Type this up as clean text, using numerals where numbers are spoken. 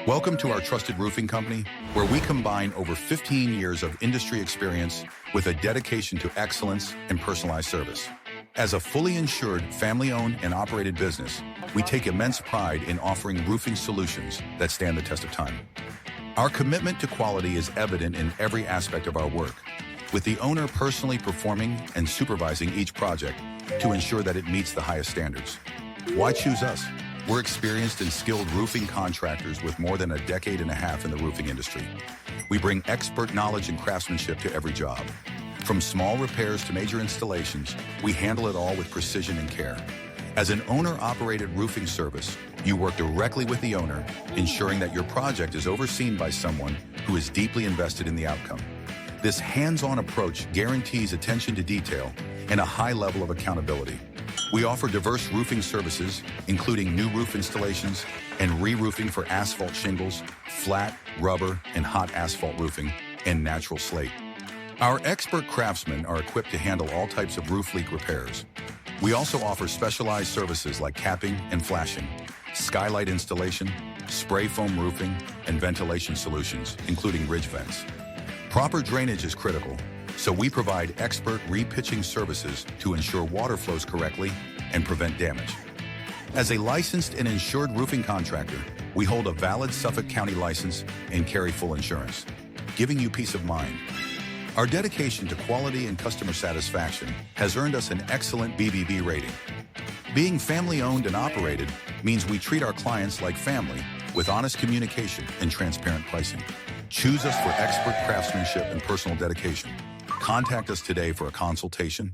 Welcome to our trusted roofing company, where we combine over 15 years of industry experience with a dedication to excellence and personalized service. As a fully insured, family-owned and operated business, we take immense pride in offering roofing solutions that stand the test of time. Our commitment to quality is evident in every aspect of our work, with the owner personally performing and supervising each project to ensure that it meets the highest standards. Why choose us? We're experienced and skilled roofing contractors with more than a decade and a half in the roofing industry. We bring expert knowledge and craftsmanship to every job. From small repairs to major installations, we handle it all with precision and care. As an owner-operated roofing service, you work directly with the owner, ensuring that your project is overseen by someone who is deeply invested in the outcome. This hands-on approach guarantees attention to detail and a high level of accountability. We offer diverse roofing services, including new roof installations and re-roofing for asphalt shingles, flat, rubber, and hot asphalt roofing, and natural slate. Our expert craftsmen are equipped to handle all types of roof leak repairs. We also offer specialized services like capping and flashing, skylight installation, spray foam roofing, and ventilation solutions, including ridge vents. Proper drainage is critical, so we provide expert repitching services to ensure water flows correctly and prevent damage. As a licensed and insured roofing contractor, we hold a valid Suffolk County license and carry full insurance, giving you peace of mind. Our dedication to quality and customer satisfaction has earned us an excellent BBB rating. Being family-owned and operated means we treat our clients like family with honest communication and transparent pricing. Choose us for expert craftsmanship and personal dedication. Contact us today for a consultation.